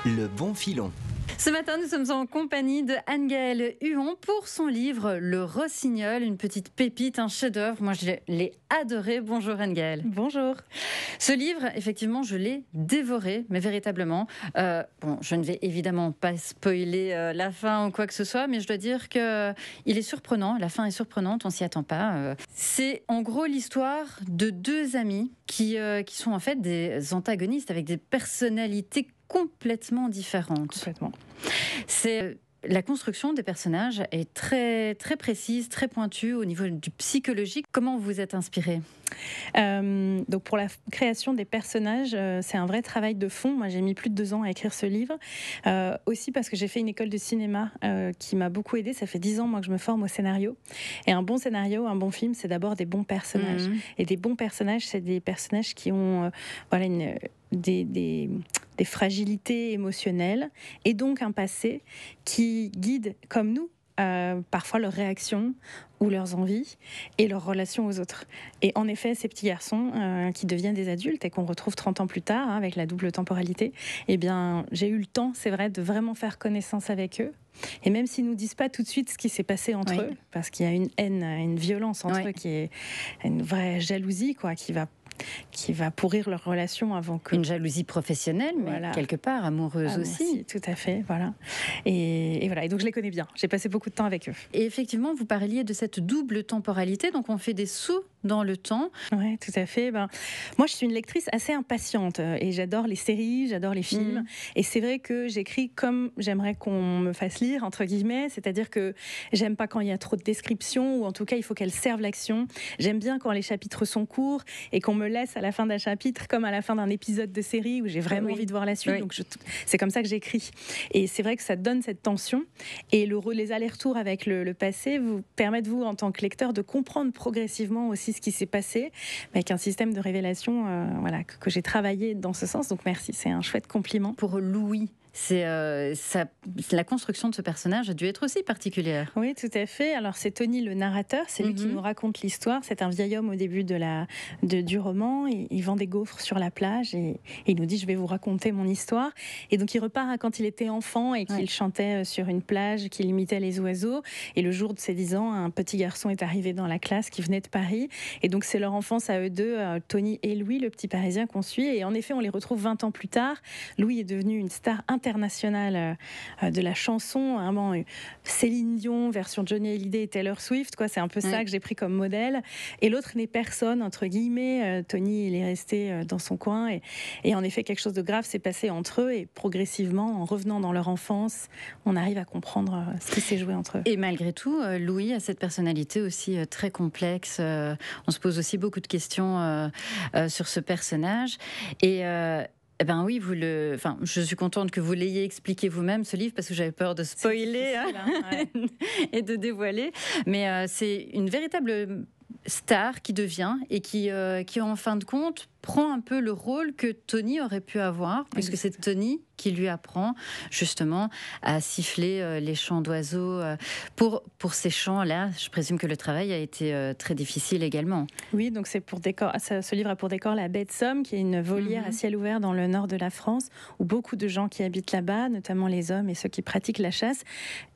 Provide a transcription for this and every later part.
Le bon filon. Ce matin, nous sommes en compagnie de Anne-Gaëlle Huon pour son livre Le Rossignol, une petite pépite, un chef-d'œuvre. Moi, je l'ai adoré. Bonjour Anne-Gaëlle. Bonjour. Ce livre, effectivement, je l'ai dévoré, mais véritablement. Je ne vais évidemment pas spoiler la fin ou quoi que ce soit, mais je dois dire qu'il est surprenant. La fin est surprenante, on s'y attend pas. C'est en gros l'histoire de deux amis qui sont en fait des antagonistes avec des personnalités complètement différentes. Complètement. La construction des personnages est très, très précise, très pointue au niveau du psychologique. Comment vous vous êtes inspirée ? Donc pour la création des personnages, c'est un vrai travail de fond. Moi, j'ai mis plus de 2 ans à écrire ce livre. Aussi parce que j'ai fait une école de cinéma qui m'a beaucoup aidée. Ça fait 10 ans moi, que je me forme au scénario. Et un bon scénario, un bon film, c'est d'abord des bons personnages. Et des bons personnages, c'est des personnages qui ont des fragilités émotionnelles et donc un passé qui guide, comme nous, parfois leurs réactions ou leurs envies et leurs relations aux autres. Et en effet, ces petits garçons qui deviennent des adultes et qu'on retrouve 30 ans plus tard, avec la double temporalité, eh bien, j'ai eu le temps, c'est vrai, de vraiment faire connaissance avec eux. Et même s'ils ne nous disent pas tout de suite ce qui s'est passé entre eux, parce qu'il y a une haine, une violence entre eux qui est une vraie jalousie, quoi, qui va pourrir leur relation avant que... Une jalousie professionnelle, mais quelque part amoureuse aussi. Tout à fait, voilà. Et voilà. Et donc je les connais bien. J'ai passé beaucoup de temps avec eux. Et effectivement, vous parliez de cette double temporalité, donc on fait des sauts dans le temps. Oui, tout à fait. Moi, je suis une lectrice assez impatiente et j'adore les séries, j'adore les films. Et c'est vrai que j'écris comme j'aimerais qu'on me fasse lire, entre guillemets. C'est-à-dire que j'aime pas quand il y a trop de descriptions, ou en tout cas, il faut qu'elles servent l'action. J'aime bien quand les chapitres sont courts et qu'on me laisse à la fin d'un chapitre, comme à la fin d'un épisode de série où j'ai vraiment envie de voir la suite. Donc c'est comme ça que j'écris. Et c'est vrai que ça donne cette tension. Et les allers-retours avec le passé vous permettent, vous, en tant que lecteur, de comprendre progressivement aussi ce qui s'est passé, avec un système de révélation que j'ai travaillé dans ce sens. Donc merci, c'est un chouette compliment. Pour Louis, la construction de ce personnage a dû être aussi particulière. Oui, tout à fait. Alors c'est Tony le narrateur, c'est lui qui nous raconte l'histoire. C'est un vieil homme au début du roman. Il vend des gaufres sur la plage et il nous dit: je vais vous raconter mon histoire. Et donc il repart à quand il était enfant et qu'il chantait sur une plage, qu'il imitait les oiseaux. Et le jour de ses 10 ans, un petit garçon est arrivé dans la classe qui venait de Paris. Et donc c'est leur enfance à eux deux, Tony et Louis, le petit Parisien qu'on suit. Et en effet, on les retrouve 20 ans plus tard. Louis est devenu une star internationale de la chanson, vraiment Céline Dion version Johnny Hallyday et Taylor Swift, quoi. C'est un peu ça que j'ai pris comme modèle. Et l'autre n'est personne, entre guillemets. Tony, il est resté dans son coin et en effet quelque chose de grave s'est passé entre eux et progressivement, en revenant dans leur enfance, on arrive à comprendre ce qui s'est joué entre eux. Et malgré tout, Louis a cette personnalité aussi très complexe. On se pose aussi beaucoup de questions sur ce personnage et oui, je suis contente que vous l'ayez expliqué vous-même, ce livre, parce que j'avais peur de spoiler et de dévoiler. Mais c'est une véritable star qui devient et qui en fin de compte, prend un peu le rôle que Tony aurait pu avoir, puisque c'est Tony qui lui apprend justement à siffler les chants d'oiseaux. Pour ces chants-là, je présume que le travail a été très difficile également. Oui, donc c'est pour décor. Ce livre a pour décor la baie de Somme, qui est une volière à ciel ouvert dans le nord de la France, où beaucoup de gens qui habitent là-bas, notamment les hommes et ceux qui pratiquent la chasse,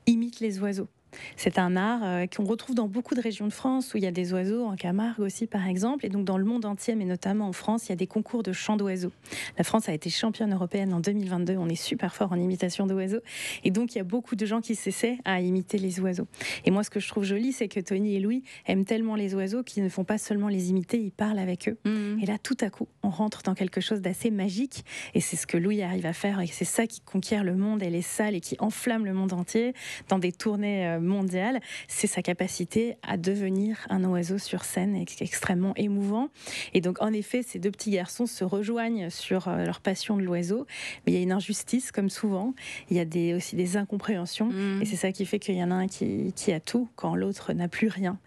imitent les oiseaux. C'est un art qu'on retrouve dans beaucoup de régions de France où il y a des oiseaux, en Camargue aussi par exemple, et donc dans le monde entier, mais notamment en France, il y a des concours de chants d'oiseaux. La France a été championne européenne en 2022, on est super fort en imitation d'oiseaux, et donc il y a beaucoup de gens qui s'essaient à imiter les oiseaux. Et moi, ce que je trouve joli, c'est que Tony et Louis aiment tellement les oiseaux qu'ils ne font pas seulement les imiter, ils parlent avec eux. Et là, tout à coup, on rentre dans quelque chose d'assez magique, et c'est ce que Louis arrive à faire, et c'est ça qui conquiert le monde et les salles, et qui enflamme le monde entier dans des tournées mondiale, c'est sa capacité à devenir un oiseau sur scène, extrêmement émouvant. Et donc, en effet, ces deux petits garçons se rejoignent sur leur passion de l'oiseau, mais il y a une injustice, comme souvent. Il y a aussi des incompréhensions, et c'est ça qui fait qu'il y en a un qui a tout, quand l'autre n'a plus rien.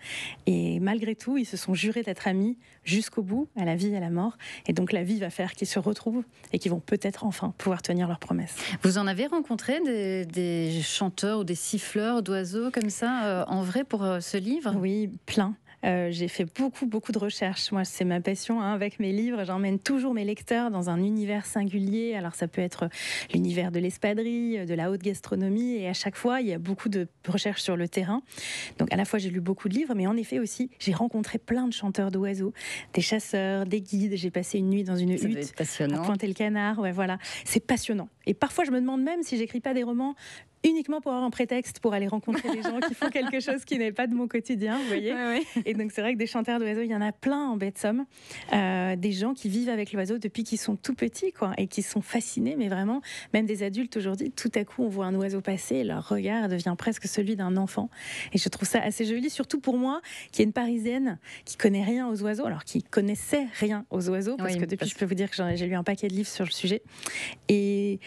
Et malgré tout, ils se sont jurés d'être amis jusqu'au bout, à la vie et à la mort. Et donc, la vie va faire qu'ils se retrouvent et qu'ils vont peut-être enfin pouvoir tenir leurs promesses. Vous en avez rencontré des chanteurs ou des siffleurs d'oiseaux comme ça, en vrai, pour ce livre ? Oui, plein. j'ai fait beaucoup de recherches. Moi, c'est ma passion, hein, avec mes livres. J'emmène toujours mes lecteurs dans un univers singulier. Alors, ça peut être l'univers de l'espadrille, de la haute gastronomie. Et à chaque fois, il y a beaucoup de recherches sur le terrain. Donc, à la fois, j'ai lu beaucoup de livres, mais en effet aussi, j'ai rencontré plein de chanteurs d'oiseaux, des chasseurs, des guides. J'ai passé une nuit dans une hutte à pointer le canard. Ouais, voilà. C'est passionnant. Et parfois, je me demande même si j'écris pas des romans uniquement pour avoir un prétexte pour aller rencontrer des gens qui font quelque chose qui n'est pas de mon quotidien, vous voyez. Ouais. Et donc c'est vrai que des chanteurs d'oiseaux, il y en a plein en baie de Somme, des gens qui vivent avec l'oiseau depuis qu'ils sont tout petits, quoi, et qui sont fascinés, mais vraiment, même des adultes aujourd'hui, tout à coup on voit un oiseau passer et leur regard devient presque celui d'un enfant. Et je trouve ça assez joli, surtout pour moi, qui est une Parisienne qui connaît rien aux oiseaux, alors qui connaissait rien aux oiseaux, parce que depuis, je peux vous dire que j'ai lu un paquet de livres sur le sujet. Et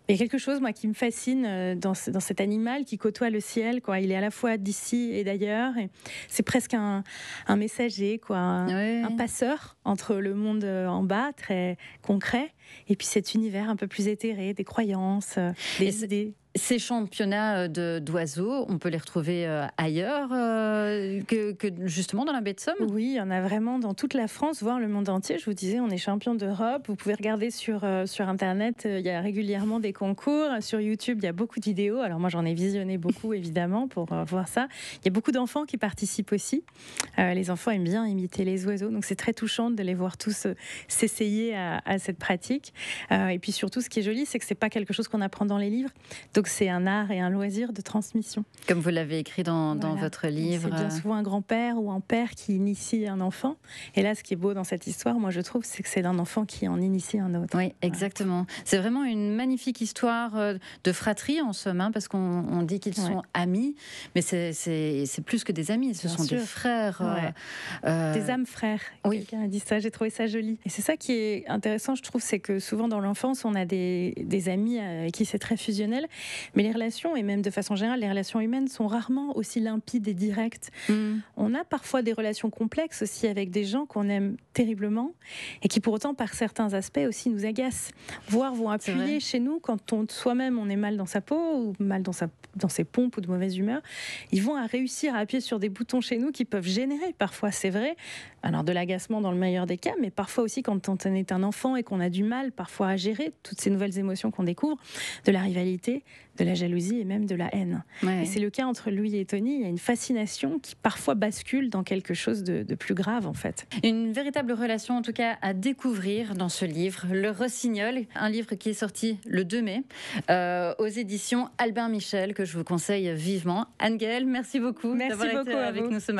il y a quelque chose, moi, qui me fascine dans cet animal qui côtoie le ciel, quoi. Il est à la fois d'ici et d'ailleurs. Et c'est presque un messager, quoi, un passeur entre le monde en bas, très concret, et puis cet univers un peu plus éthéré, des croyances, des idées. Ces championnats d'oiseaux, on peut les retrouver ailleurs que justement dans la baie de Somme ? Oui, il y en a vraiment dans toute la France, voire le monde entier. Je vous disais, on est champion d'Europe. Vous pouvez regarder sur Internet, il y a régulièrement des concours. Sur YouTube, il y a beaucoup de vidéos. Alors moi, j'en ai visionné beaucoup, évidemment, pour voir ça. Il y a beaucoup d'enfants qui participent aussi. Les enfants aiment bien imiter les oiseaux, donc c'est très touchant de les voir tous s'essayer à cette pratique. Et puis surtout, ce qui est joli, c'est que c'est pas quelque chose qu'on apprend dans les livres. Donc c'est un art et un loisir de transmission. Comme vous l'avez écrit dans votre livre. C'est bien souvent un grand-père ou un père qui initie un enfant. Et là, ce qui est beau dans cette histoire, moi je trouve, c'est que c'est un enfant qui en initie un autre. Oui, exactement. Voilà. C'est vraiment une magnifique histoire de fratrie en somme, hein, parce qu'on dit qu'ils sont amis, mais c'est plus que des amis, ce sont des frères. Des âmes frères. Oui. Quelqu'un a dit ça, j'ai trouvé ça joli. Et c'est ça qui est intéressant, je trouve, c'est que souvent dans l'enfance, on a des amis avec qui c'est très fusionnel. Mais les relations, et même de façon générale, les relations humaines sont rarement aussi limpides et directes. On a parfois des relations complexes aussi avec des gens qu'on aime terriblement et qui pour autant, par certains aspects aussi, nous agacent, voire vont appuyer chez nous quand soi-même on est mal dans sa peau ou mal dans ses pompes ou de mauvaise humeur. Ils vont réussir à appuyer sur des boutons chez nous qui peuvent générer parfois, c'est vrai, alors de l'agacement dans le meilleur des cas, mais parfois aussi quand on est un enfant et qu'on a du mal parfois à gérer toutes ces nouvelles émotions qu'on découvre, de la rivalité, de la jalousie et même de la haine. Ouais. Et c'est le cas entre Louis et Tony. Il y a une fascination qui parfois bascule dans quelque chose de plus grave en fait. Une véritable relation en tout cas à découvrir dans ce livre, Le Rossignol, un livre qui est sorti le 2 mai aux éditions Albin Michel que je vous conseille vivement. Anne-Gaëlle, merci beaucoup d'avoir été avec nous ce matin.